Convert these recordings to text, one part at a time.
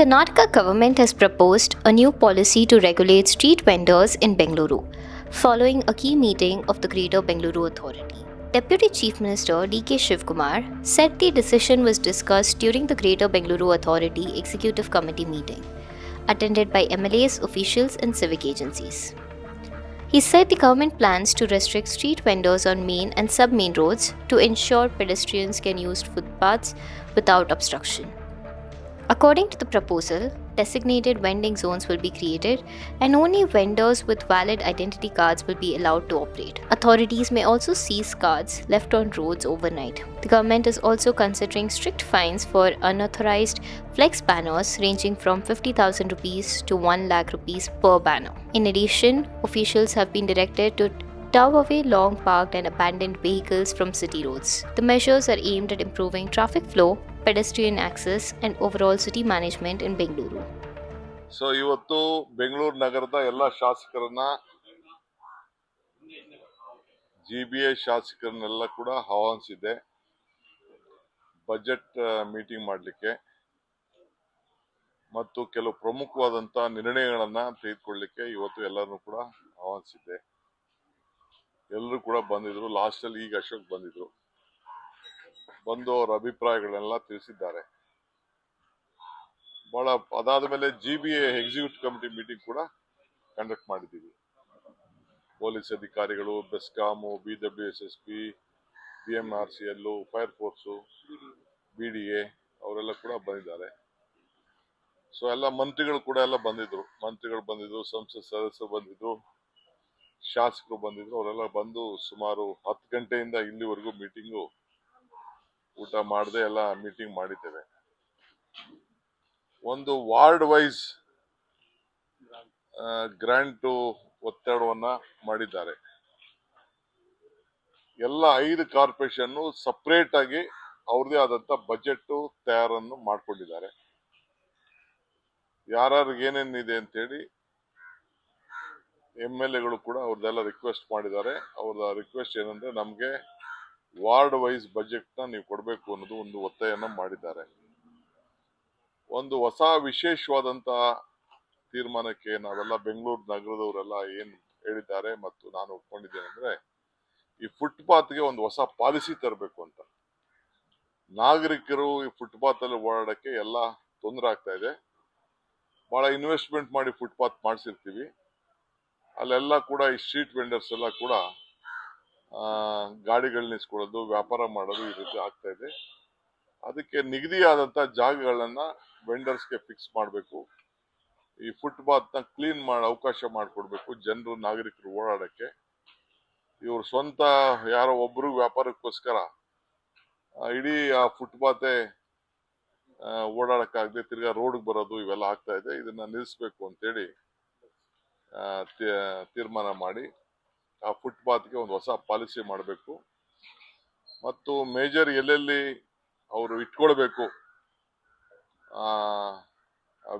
Karnataka government has proposed a new policy to regulate street vendors in Bengaluru, following a key meeting of the Greater Bengaluru Authority. Deputy Chief Minister D.K. Shivkumar said the decision was discussed during the Greater Bengaluru Authority Executive Committee meeting, attended by MLAs, officials, and civic agencies. He said the government plans to restrict street vendors on main and sub-main roads to ensure pedestrians can use footpaths without obstruction. According to the proposal, designated vending zones will be created and only vendors with valid identity cards will be allowed to operate. Authorities may also seize cards left on roads overnight. The government is also considering strict fines for unauthorized flex banners ranging from 50,000 rupees to 1 lakh rupees per banner. In addition, officials have been directed to tow away long parked and abandoned vehicles from city roads. The measures are aimed at improving traffic flow, pedestrian access, and overall city management in Bengaluru. So ಇವತ್ತು ಬೆಂಗಳೂರು ನಗರದ ಎಲ್ಲ ಶಾಸಕರನ್ನ GBA ಶಾಸಕರನ್ನೆಲ್ಲ ಕೂಡ ಆಹ್ವಾನಿಸಿದೆ budget meeting ಮಾಡಲಿಕ್ಕೆ ಮತ್ತು ಕೆಲವು ಪ್ರಮುಖವಾದಂತ ನಿರ್ಣಯಗಳನ್ನ ತೆಗೆದುಕೊಳ್ಳಲಿಕ್ಕೆ ಇವತ್ತು ಎಲ್ಲರನ್ನು ಕೂಡ ಆಹ್ವಾನಿಸಿದ್ದೆ. ಎಲ್ಲರೂ ಕೂಡ ಬಂದಿದ್ರು. ಲಾಸ್ಟ್ ಅಲ್ಲಿ ಈಗ ಅಶೋಕ್ ಬಂದಿದ್ರು. ಬಂದು ಅವರ ಅಭಿಪ್ರಾಯಗಳನ್ನೆಲ್ಲ ತಿಳಿಸಿದ್ದಾರೆ. ಬಹಳ ಅದಾದ ಮೇಲೆ GBA ಎಕ್ಸಿಕ್ಯೂಟಿವ್ ಕಮಿಟಿ ಮೀಟಿಂಗ್ ಕೂಡ ಕಂಡಕ್ಟ್ ಮಾಡಿದ್ದೀವಿ. ಪೊಲೀಸ್ ಅಧಿಕಾರಿಗಳು, BESCOM, BWSSP, BMRCL, fire force, BDA ಅವರೆಲ್ಲ ಕೂಡ ಬಂದಿದ್ದಾರೆ. ಸೊ ಎಲ್ಲ ಮಂತ್ರಿಗಳು ಕೂಡ ಎಲ್ಲ ಬಂದಿದ್ರು. ಸಂಸತ್ ಸದಸ್ಯರು ಬಂದಿದ್ರು, ಶಾಸಕರು ಬಂದಿದ್ರು. ಅವರೆಲ್ಲ ಬಂದು ಸುಮಾರು 10 ಗಂಟೆಯಿಂದ ಇಲ್ಲಿವರೆಗೂ ಮೀಟಿಂಗು ಊಟ ಮಾಡದೆ ಎಲ್ಲ ಮೀಟಿಂಗ್ ಮಾಡಿದ್ದೇವೆ. ಒಂದು ವಾರ್ಡ್ ವೈಸ್ ಗ್ರಾಂಟ್ ಒತ್ತಡವನ್ನ ಮಾಡಿದ್ದಾರೆ. ಎಲ್ಲ 5 ಕಾರ್ಪೊರೇಷನ್ ಸಪರೇಟ್ ಆಗಿ ಅವ್ರದೇ ಆದಂತ ಬಜೆಟ್ ತಯಾರನ್ನು ಮಾಡ್ಕೊಂಡಿದ್ದಾರೆ. ಯಾರ್ಯಾರಿಗೆ ಏನೇನಿದೆ ಅಂತೇಳಿ MLAಗಳು ಕೂಡ ಅವ್ರದ್ದೆಲ್ಲ ರಿಕ್ವೆಸ್ಟ್ ಮಾಡಿದ್ದಾರೆ. ಅವ್ರ ರಿಕ್ವೆಸ್ಟ್ ಏನಂದ್ರೆ ನಮ್ಗೆ ವಾರ್ಡ್ ವೈಸ್ ಬಜೆಟ್ ನ ನೀವು ಕೊಡಬೇಕು ಅನ್ನೋದು ಒಂದು ಒತ್ತಾಯನ ಮಾಡಿದ್ದಾರೆ. ಒಂದು ಹೊಸ ವಿಶೇಷವಾದಂತ ತೀರ್ಮಾನಕ್ಕೆ ನಾವೆಲ್ಲ ಬೆಂಗಳೂರು ನಗರದವರೆಲ್ಲ ಏನ್ ಹೇಳಿದ್ದಾರೆ ಮತ್ತು ನಾನು ಒಪ್ಕೊಂಡಿದ್ದೇನೆ ಅಂದ್ರೆ ಈ ಫುಟ್ಪಾತ್ಗೆ ಒಂದು ಹೊಸ ಪಾಲಿಸಿ ತರಬೇಕು ಅಂತ. ನಾಗರಿಕರು ಈ ಫುಟ್ಪಾತ್ ಅಲ್ಲಿ ಓಡಾಡಕ್ಕೆ ಎಲ್ಲ ತೊಂದರೆ ಆಗ್ತಾ ಇದೆ. ಬಹಳ ಇನ್ವೆಸ್ಟ್ಮೆಂಟ್ ಮಾಡಿ ಫುಟ್ಪಾತ್ ಮಾಡಿಸಿರ್ತೀವಿ. ಅಲ್ಲೆಲ್ಲ ಕೂಡ ಈ ಸ್ಟ್ರೀಟ್ ವೆಂಡರ್ಸ್ ಎಲ್ಲ ಕೂಡ ಗಾಡಿಗಳು ನಿಲ್ಸ್ಕೊಳ್ಳೋದು, ವ್ಯಾಪಾರ ಮಾಡೋದು ಈ ರೀತಿ ಆಗ್ತಾ ಇದೆ. ಅದಕ್ಕೆ ನಿಗದಿಯಾದಂತ ಜಾಗಗಳನ್ನ ವೆಂಡರ್ಸ್ಗೆ ಫಿಕ್ಸ್ ಮಾಡಬೇಕು. ಈ ಫುಟ್ಪಾತ್ ನ ಕ್ಲೀನ್ ಮಾಡಿ ಅವಕಾಶ ಮಾಡಿಕೊಡ್ಬೇಕು ಜನರು, ನಾಗರಿಕರು ಓಡಾಡಕ್ಕೆ. ಇವ್ರು ಸ್ವಂತ ಯಾರೋ ಒಬ್ರು ವ್ಯಾಪಾರಕ್ಕೋಸ್ಕರ ಇಡೀ ಆ ಫುಟ್ಪಾತೆ ಓಡಾಡಕ್ಕಾಗದೆ ತಿರ್ಗಾ ರೋಡ್ಗೆ ಬರೋದು ಇವೆಲ್ಲ ಆಗ್ತಾ ಇದೆ. ಇದನ್ನ ನಿಲ್ಲಿಸ್ಬೇಕು ಅಂತೇಳಿ ತೀರ್ಮಾನ ಮಾಡಿ ಆ ಫುಟ್ಪಾತ್ಗೆ ಒಂದು ಹೊಸ ಪಾಲಿಸಿ ಮಾಡಬೇಕು. ಮತ್ತು ಮೇಜರ್ ಎಲ್ಲೆಲ್ಲಿ ಅವರು ಇಟ್ಕೊಳ್ಬೇಕು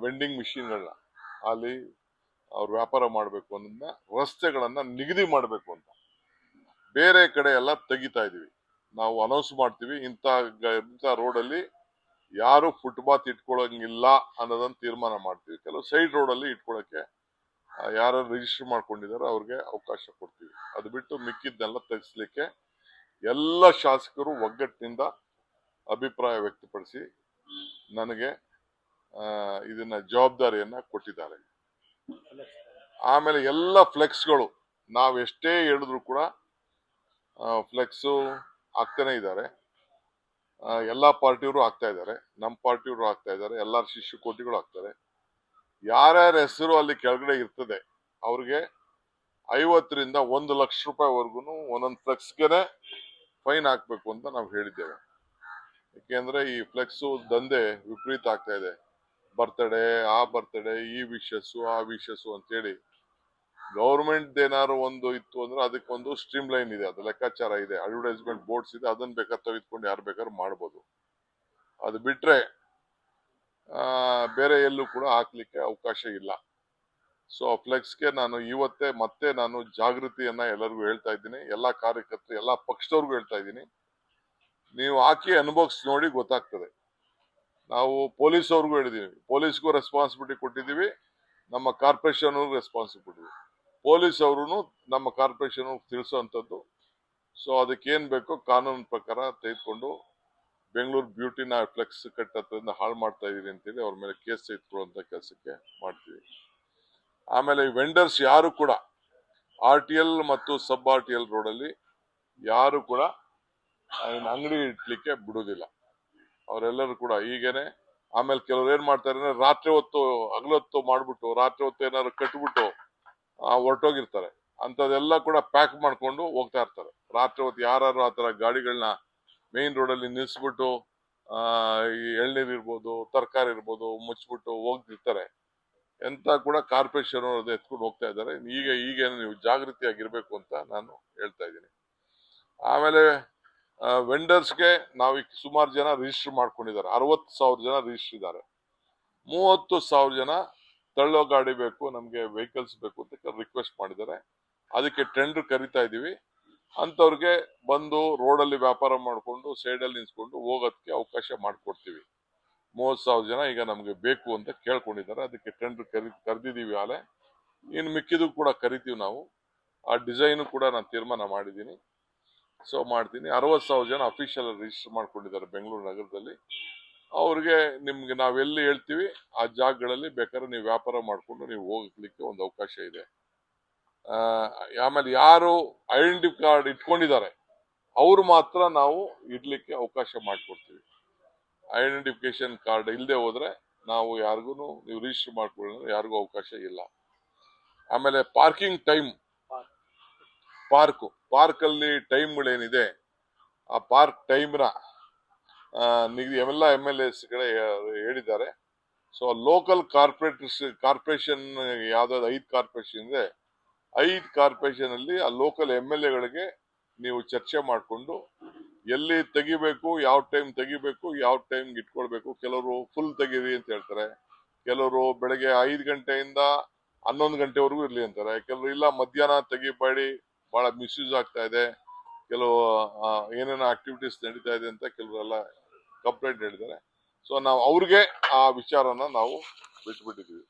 ವೆಂಡಿಂಗ್ ಮಿಷಿನ್ಗಳನ್ನ, ಅಲ್ಲಿ ಅವ್ರು ವ್ಯಾಪಾರ ಮಾಡಬೇಕು ಅನ್ನೋದನ್ನ ರಸ್ತೆಗಳನ್ನ ನಿಗದಿ ಮಾಡಬೇಕು ಅಂತ. ಬೇರೆ ಕಡೆ ಎಲ್ಲ ತೆಗಿತಾ ಇದೀವಿ. ನಾವು ಅನೌನ್ಸ್ ಮಾಡ್ತೀವಿ ಇಂಥ ರೋಡಲ್ಲಿ ಯಾರು ಫುಟ್ಪಾತ್ ಇಟ್ಕೊಳಂಗಿಲ್ಲ ಅನ್ನೋದನ್ನ ತೀರ್ಮಾನ ಮಾಡ್ತೀವಿ. ಕೆಲವು ಸೈಡ್ ರೋಡಲ್ಲಿ ಇಟ್ಕೊಳಕ್ಕೆ ಯಾರು ರಿಜಿಸ್ಟರ್ ಮಾಡ್ಕೊಂಡಿದಾರೋ ಅವ್ರಿಗೆ ಅವಕಾಶ ಕೊಡ್ತೀವಿ. ಅದು ಬಿಟ್ಟು ಮಿಕ್ಕಿದ್ನೆಲ್ಲ ತೆಗಿಸ್ಲಿಕ್ಕೆ ಎಲ್ಲ ಶಾಸಕರು ಒಗ್ಗಟ್ಟಿನಿಂದ ಅಭಿಪ್ರಾಯ ವ್ಯಕ್ತಪಡಿಸಿ ನನಗೆ ಇದನ್ನ ಜವಾಬ್ದಾರಿಯನ್ನ ಕೊಟ್ಟಿದ್ದಾರೆ. ಆಮೇಲೆ ಎಲ್ಲ ಫ್ಲೆಕ್ಸ್ಗಳು ನಾವ್ ಎಷ್ಟೇ ಹೇಳಿದ್ರು ಕೂಡ ಫ್ಲೆಕ್ಸ್ ಆಗ್ತಾನೆ ಇದ್ದಾರೆ. ಎಲ್ಲಾ ಪಾರ್ಟಿಯವರು ಆಗ್ತಾ ಇದ್ದಾರೆ, ನಮ್ಮ ಪಾರ್ಟಿಯವರು ಆಗ್ತಾ ಇದ್ದಾರೆ, ಎಲ್ಲಾರ ಶಿಷ್ಯ ಕೋಟಿಗಳು ಆಗ್ತಾರೆ. ಯಾರ್ಯಾರ ಹೆಸರು ಅಲ್ಲಿ ಕೆಳಗಡೆ ಇರ್ತದೆ ಅವ್ರಿಗೆ 50 ರಿಂದ 1 ಲಕ್ಷ ರೂಪಾಯಿವರೆಗೂ ಒಂದೊಂದು ಫ್ಲೆಕ್ಸ್ಗೆನೆ ಫೈನ್ ಹಾಕ್ಬೇಕು ಅಂತ ನಾವು ಹೇಳಿದ್ದೇವೆ. ಯಾಕೆಂದ್ರೆ ಈ ಫ್ಲೆಕ್ಸ್ ದಂಧೆ ವಿಪರೀತ ಆಗ್ತಾ ಇದೆ. ಬರ್ತಡೇ, ಆ ಬರ್ತಡೇ, ಈ ವಿಶಸ್ಸು, ಆ ವಿಶಸ್ಸು ಅಂತೇಳಿ ಗೌರ್ಮೆಂಟ್ ಏನಾದ್ರು ಒಂದು ಇತ್ತು ಅಂದ್ರೆ ಅದಕ್ಕೊಂದು ಸ್ಟ್ರೀಮ್ ಲೈನ್ ಇದೆ, ಅದು ಲೆಕ್ಕಾಚಾರ ಇದೆ, ಅಡ್ವರ್ಟೈಸ್ಮೆಂಟ್ ಬೋರ್ಡ್ಸ್ ಇದೆ. ಅದನ್ನ ಬೇಕಾದ್ರೆ ತೆಗೆದುಕೊಂಡು ಯಾರು ಬೇಕಾದ್ರೂ ಮಾಡ್ಬೋದು. ಅದು ಬಿಟ್ರೆ ಬೇರೆ ಎಲ್ಲೂ ಕೂಡ ಹಾಕ್ಲಿಕ್ಕೆ ಅವಕಾಶ ಇಲ್ಲ. ಸೊ ಫ್ಲೆಕ್ಸ್ಗೆ ನಾನು ಇವತ್ತೇ ಮತ್ತೆ ನಾನು ಜಾಗೃತಿಯನ್ನ ಎಲ್ಲರಿಗೂ ಹೇಳ್ತಾ ಇದ್ದೀನಿ. ಎಲ್ಲಾ ಕಾರ್ಯಕರ್ತರು, ಎಲ್ಲಾ ಪಕ್ಷದವ್ರಿಗೂ ಹೇಳ್ತಾ ಇದ್ದೀನಿ, ನೀವು ಹಾಕಿ ಅನುಭವಿಸಿ ನೋಡಿ ಗೊತ್ತಾಗ್ತದೆ. ನಾವು ಪೊಲೀಸ್ ಅವ್ರಿಗೂ ಹೇಳಿದೀವಿ, ಪೊಲೀಸ್ಗೂ ರೆಸ್ಪಾನ್ಸಿಬಿಲಿಟಿ ಕೊಟ್ಟಿದ್ದೀವಿ, ನಮ್ಮ ಕಾರ್ಪೊರೇಷನ್ ರೆಸ್ಪಾನ್ಸಿಬಿಲಿಟಿ. ಪೊಲೀಸ್ ಅವರು ನಮ್ಮ ಕಾರ್ಪೊರೇಷನ್ ತಿಳಿಸುವಂಥದ್ದು. ಸೊ ಅದಕ್ಕೇನ್ ಬೇಕೋ ಕಾನೂನು ಪ್ರಕಾರ ತೆಗೆದುಕೊಂಡು ಬೆಂಗಳೂರು ಬ್ಯೂಟಿನ ಫ್ಲೆಕ್ಸ್ ಕಟ್ಟೋದ್ರಿಂದ ಹಾಳು ಮಾಡ್ತಾ ಇದೀರಿ ಅಂತೇಳಿ ಅವ್ರ ಮೇಲೆ ಕೇಸ್ ತೆಗೆದುಕೊಳ್ಳುವಂತ ಕೆಲಸಕ್ಕೆ ಮಾಡ್ತೀವಿ. ಆಮೇಲೆ ವೆಂಡರ್ಸ್ ಯಾರು ಕೂಡ RTL ಮತ್ತು ಸಬ್ RTL ರೋಡಲ್ಲಿ ಯಾರು ಕೂಡ ಅಂಗಡಿ ಇಡ್ಲಿಕ್ಕೆ ಬಿಡುವುದಿಲ್ಲ. ಅವರೆಲ್ಲರೂ ಕೂಡ ಹೀಗೇನೆ. ಆಮೇಲೆ ಕೆಲವ್ರು ಏನ್ ಮಾಡ್ತಾರೆ ಅಂದ್ರೆ ರಾತ್ರಿ ಹೊತ್ತು ಹಗಲೊತ್ತು ಮಾಡ್ಬಿಟ್ಟು ರಾತ್ರಿ ಹೊತ್ತು ಏನಾದ್ರು ಕಟ್ಬಿಟ್ಟು ಹೊರಟೋಗಿರ್ತಾರೆ. ಅಂತದೆಲ್ಲ ಕೂಡ ಪ್ಯಾಕ್ ಮಾಡ್ಕೊಂಡು ಹೋಗ್ತಾ ಇರ್ತಾರೆ. ರಾತ್ರಿ ಹೊತ್ತು ಯಾರು ಆತರ ಗಾಡಿಗಳನ್ನ ಮೇನ್ ರೋಡ್ ಅಲ್ಲಿ ನಿಲ್ಸ್ಬಿಟ್ಟು ಈ ಎಳ್ನೀರ್ ಇರ್ಬೋದು, ತರಕಾರಿ ಇರ್ಬೋದು ಮುಚ್ಚಿಬಿಟ್ಟು ಹೋಗ್ತಿರ್ತಾರೆ. ಎಂತ ಕೂಡ ಕಾರ್ಪೊರೇಷನ್ ಅವ್ರದ್ದು ಎತ್ಕೊಂಡು ಹೋಗ್ತಾ ಇದ್ದಾರೆ. ಈಗ ನೀವು ಜಾಗೃತಿಯಾಗಿರ್ಬೇಕು ಅಂತ ನಾನು ಹೇಳ್ತಾ ಇದ್ದೀನಿ. ಆಮೇಲೆ ವೆಂಡರ್ಸ್ಗೆ ನಾವೀಗ ಸುಮಾರು ಜನ ರಿಜಿಸ್ಟರ್ ಮಾಡ್ಕೊಂಡಿದ್ದಾರೆ. 60,000 ಜನ ರಿಜಿಸ್ಟರ್ ಇದ್ದಾರೆ. 30,000 ಜನ ತಳ್ಳೋ ಗಾಡಿ ಬೇಕು, ನಮ್ಗೆ ವೆಹಿಕಲ್ಸ್ ಬೇಕು ಅಂತ ರಿಕ್ವೆಸ್ಟ್ ಮಾಡಿದ್ದಾರೆ. ಅದಕ್ಕೆ ಟೆಂಡರ್ ಕರಿತಾ ಇದೀವಿ. ಅಂತವ್ರಿಗೆ ಬಂದು ರೋಡಲ್ಲಿ ವ್ಯಾಪಾರ ಮಾಡ್ಕೊಂಡು ಸೈಡಲ್ಲಿ ನಿಲ್ಸ್ಕೊಂಡು ಹೋಗೋದಕ್ಕೆ ಅವಕಾಶ ಮಾಡಿಕೊಡ್ತೀವಿ. 30,000 ಜನ ಈಗ ನಮ್ಗೆ ಬೇಕು ಅಂತ ಕೇಳ್ಕೊಂಡಿದ್ದಾರೆ. ಅದಕ್ಕೆ ಟೆಂಡರ್ ಕರೆದಿದ್ದೀವಿ. ಆಲೆ ಇನ್ನು ಮಿಕ್ಕಿದ್ದು ಕೂಡ ಕರಿತೀವಿ ನಾವು. ಆ ಡಿಸೈನು ಕೂಡ ನಾನು ತೀರ್ಮಾನ ಮಾಡಿದ್ದೀನಿ. ಸೊ ಮಾಡ್ತೀನಿ. 60,000 ಜನ ಅಫಿಷಿಯಲ್ ರಿಜಿಸ್ಟರ್ ಮಾಡ್ಕೊಂಡಿದ್ದಾರೆ ಬೆಂಗಳೂರು ನಗರದಲ್ಲಿ. ಅವ್ರಿಗೆ ನಿಮ್ಗೆ ನಾವೆಲ್ಲಿ ಹೇಳ್ತೀವಿ ಆ ಜಾಗಗಳಲ್ಲಿ ಬೇಕಾದ್ರೆ ನೀವು ವ್ಯಾಪಾರ ಮಾಡ್ಕೊಂಡು ನೀವು ಹೋಗ್ಲಿಕ್ಕೆ ಒಂದು ಅವಕಾಶ ಇದೆ. ಆಮೇಲೆ ಯಾರು ಐಡೆಂಟಿ ಕಾರ್ಡ್ ಇಟ್ಕೊಂಡಿದ್ದಾರೆ ಅವ್ರು ಮಾತ್ರ ನಾವು ಇಡ್ಲಿಕ್ಕೆ ಅವಕಾಶ ಮಾಡಿಕೊಡ್ತೀವಿ. ಐಡೆಂಟಿಫಿಕೇಶನ್ ಕಾರ್ಡ್ ಇಲ್ಲದೆ ಹೋದ್ರೆ ನಾವು ಯಾರಿಗೂ ನೀವು ರಿಜಿಸ್ಟರ್ ಮಾಡ್ಕೊಳ್ಳೋದ್ರೆ ಯಾರಿಗೂ ಅವಕಾಶ ಇಲ್ಲ. ಆಮೇಲೆ ಪಾರ್ಕಿಂಗ್ ಟೈಮ್, ಪಾರ್ಕಲ್ಲಿ ಟೈಮ್ಗಳೇನಿದೆ ಆ ಪಾರ್ಕ್ ಟೈಮ್ನ ನಿಗದಿ ಎಲ್ಲ MLAs ಕಡೆ ಹೇಳಿದ್ದಾರೆ. ಸೊ ಲೋಕಲ್ ಕಾರ್ಪೊರೇಷನ್ ಯಾವ್ದಾದ್ರು 5 ಕಾರ್ಪೊರೇಷನ್ ಇದೆ, 5 ಕಾರ್ಪೊರೇಷನ್ ಅಲ್ಲಿ ಆ ಲೋಕಲ್ MLAಗಳಿಗೆ ನೀವು ಚರ್ಚೆ ಮಾಡಿಕೊಂಡು ಎಲ್ಲಿ ತೆಗಿಬೇಕು, ಯಾವ ಟೈಮ್ ತೆಗಿಬೇಕು, ಯಾವ ಟೈಮ್ ಇಟ್ಕೊಳ್ಬೇಕು. ಕೆಲವರು ಫುಲ್ ತೆಗೀರಿ ಅಂತ ಹೇಳ್ತಾರೆ, ಕೆಲವರು ಬೆಳಗ್ಗೆ 5 ಗಂಟೆಯಿಂದ 11 ಗಂಟೆವರೆಗೂ ಇರ್ಲಿ ಅಂತಾರೆ, ಕೆಲವರು ಇಲ್ಲ ಮಧ್ಯಾಹ್ನ ತೆಗಿಬೇಡಿ ಬಹಳ ಮಿಸ್ಯೂಸ್ ಆಗ್ತಾ ಇದೆ, ಕೆಲವು ಏನೇನೋ ಆಕ್ಟಿವಿಟೀಸ್ ನಡೀತಾ ಇದೆ ಅಂತ ಕೆಲವರೆಲ್ಲ ಕಂಪ್ಲೇಂಟ್ ಹೇಳಿದ್ದಾರೆ. ಸೊ ನಾವು ಅವ್ರಿಗೆ ಆ ವಿಚಾರನ ನಾವು ಬಿಟ್ಬಿಟ್ಟಿದ್ದೀವಿ.